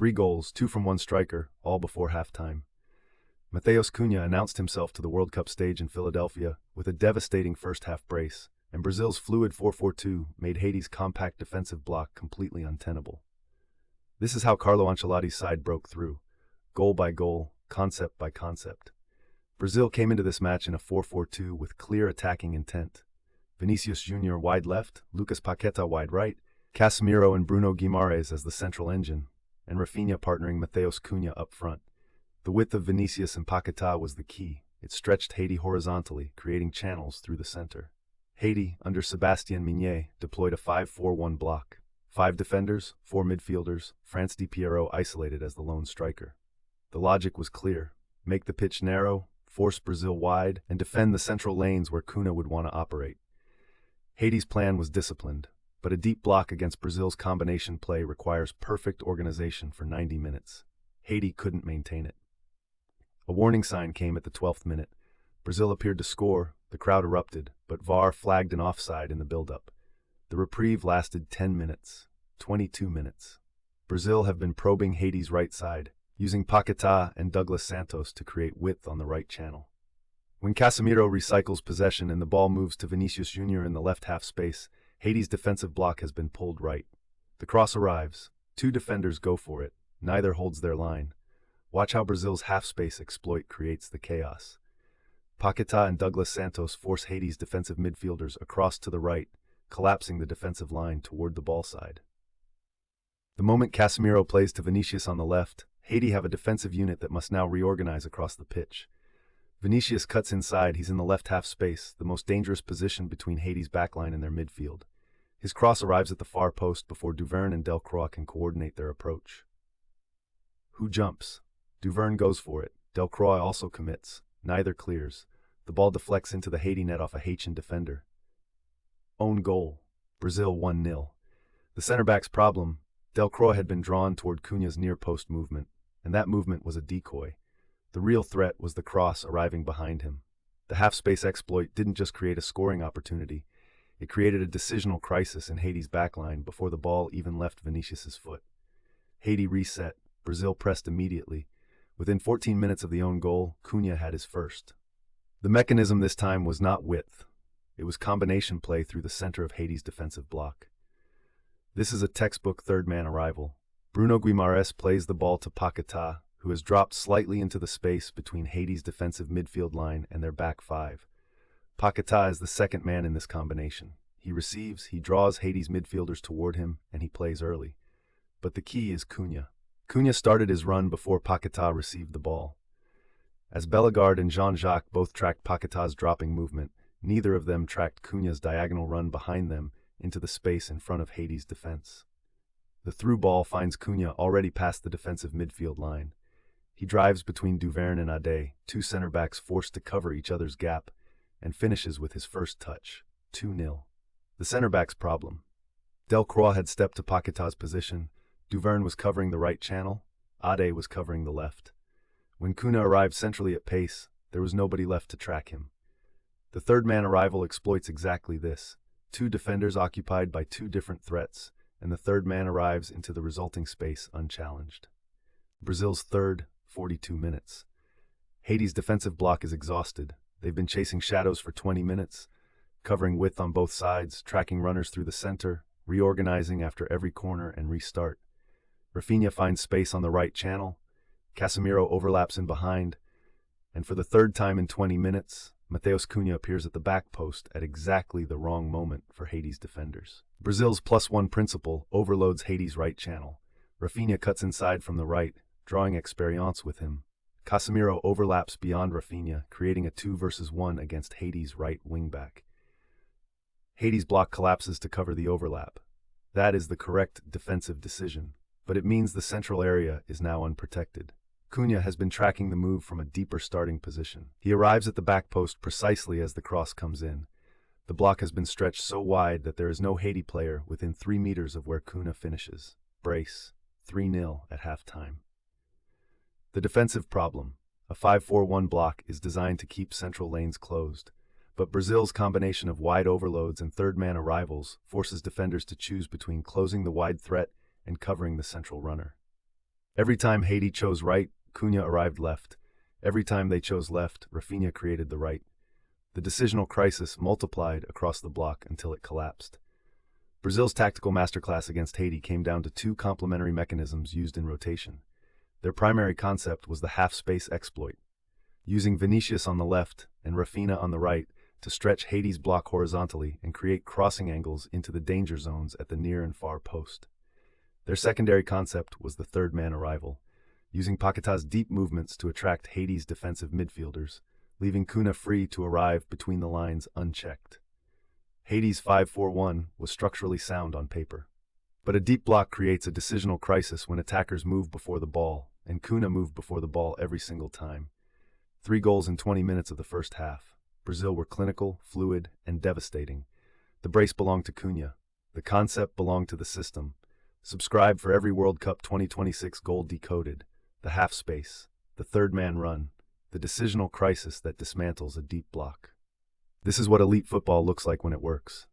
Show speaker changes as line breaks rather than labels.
3 goals, 2 from one striker, all before halftime. Matheus Cunha announced himself to the World Cup stage in Philadelphia with a devastating first-half brace, and Brazil's fluid 4-4-2 made Haiti's compact defensive block completely untenable. This is how Carlo Ancelotti's side broke through, goal by goal, concept by concept. Brazil came into this match in a 4-4-2 with clear attacking intent. Vinicius Jr. wide left, Lucas Paqueta wide right, Casemiro and Bruno Guimarães as the central engine, and Raphinha partnering Matheus Cunha up front. The width of Vinicius and Paqueta was the key. It stretched Haiti horizontally, creating channels through the center. Haiti, under Sébastien Mignet, deployed a 5-4-1 block. 5 defenders, 4 midfielders, France Di Piero isolated as the lone striker. The logic was clear. Make the pitch narrow, force Brazil wide, and defend the central lanes where Cunha would want to operate. Haiti's plan was disciplined, but a deep block against Brazil's combination play requires perfect organization for 90 minutes. Haiti couldn't maintain it. A warning sign came at the 12th minute. Brazil appeared to score, the crowd erupted, but VAR flagged an offside in the build-up. The reprieve lasted 10 minutes, 22 minutes. Brazil have been probing Haiti's right side, using Paqueta and Douglas Santos to create width on the right channel. When Casemiro recycles possession and the ball moves to Vinicius Jr. in the left half space, Haiti's defensive block has been pulled right. The cross arrives. 2 defenders go for it. Neither holds their line. Watch how Brazil's half-space exploit creates the chaos. Paqueta and Douglas Santos force Haiti's defensive midfielders across to the right, collapsing the defensive line toward the ball side. The moment Casemiro plays to Vinicius on the left, Haiti have a defensive unit that must now reorganize across the pitch. Vinicius cuts inside. He's in the left half space, the most dangerous position between Haiti's backline and their midfield. His cross arrives at the far post before Duverne and Delcroix can coordinate their approach. Who jumps? Duverne goes for it. Delcroix also commits. Neither clears. The ball deflects into the Haiti net off a Haitian defender. Own goal. Brazil 1-0. The center-back's problem, Delcroix had been drawn toward Cunha's near-post movement, and that movement was a decoy. The real threat was the cross arriving behind him. The half-space exploit didn't just create a scoring opportunity, it created a decisional crisis in Haiti's backline before the ball even left Vinicius's foot. Haiti reset. Brazil pressed immediately. Within 14 minutes of the own goal, Cunha had his first. The mechanism this time was not width. It was combination play through the center of Haiti's defensive block. This is a textbook third-man arrival. Bruno Guimarães plays the ball to Paqueta, who has dropped slightly into the space between Haiti's defensive midfield line and their back 5. Paqueta is the second man in this combination. He receives, he draws Haiti's midfielders toward him, and he plays early. But the key is Cunha. Cunha started his run before Paqueta received the ball. As Bellegarde and Jean-Jacques both tracked Paqueta's dropping movement, neither of them tracked Cunha's diagonal run behind them into the space in front of Haiti's defense. The through ball finds Cunha already past the defensive midfield line. He drives between Duverne and Ade, 2 center-backs forced to cover each other's gap, and finishes with his first touch, 2-0. The center-back's problem. Delcroix had stepped to Paqueta's position. Duverne was covering the right channel, Ade was covering the left. When Cunha arrived centrally at pace, there was nobody left to track him. The third-man arrival exploits exactly this. 2 defenders occupied by 2 different threats, and the third man arrives into the resulting space unchallenged. Brazil's third, 42 minutes. Haiti's defensive block is exhausted. They've been chasing shadows for 20 minutes, covering width on both sides, tracking runners through the center, reorganizing after every corner and restart. Raphinha finds space on the right channel, Casemiro overlaps in behind, and for the third time in 20 minutes, Matheus Cunha appears at the back post at exactly the wrong moment for Haiti's defenders. Brazil's +1 principle overloads Haiti's right channel. Raphinha cuts inside from the right, drawing experience with him. Casemiro overlaps beyond Raphinha, creating a 2-versus-1 against Haiti's right wingback. Haiti's block collapses to cover the overlap. That is the correct defensive decision, but it means the central area is now unprotected. Cunha has been tracking the move from a deeper starting position. He arrives at the back post precisely as the cross comes in. The block has been stretched so wide that there is no Haiti player within 3 meters of where Cunha finishes. Brace, 3-0 at halftime. The defensive problem. A 5-4-1 block is designed to keep central lanes closed, but Brazil's combination of wide overloads and third-man arrivals forces defenders to choose between closing the wide threat and covering the central runner. Every time Haiti chose right, Cunha arrived left. Every time they chose left, Raphinha created the right. The decisional crisis multiplied across the block until it collapsed. Brazil's tactical masterclass against Haiti came down to two complementary mechanisms used in rotation. Their primary concept was the half-space exploit, using Vinicius on the left and Raphinha on the right to stretch Haiti's block horizontally and create crossing angles into the danger zones at the near and far post. Their secondary concept was the third man arrival, using Paqueta's deep movements to attract Haiti's defensive midfielders, leaving Cunha free to arrive between the lines unchecked. Haiti's 5-4-1 was structurally sound on paper. But a deep block creates a decisional crisis when attackers move before the ball, and Cunha moved before the ball every single time. 3 goals in 20 minutes of the first half. Brazil were clinical, fluid, and devastating. The brace belonged to Cunha. The concept belonged to the system. Subscribe for every World Cup 2026 goal decoded, the half space, the third man run, the decisional crisis that dismantles a deep block. This is what elite football looks like when it works.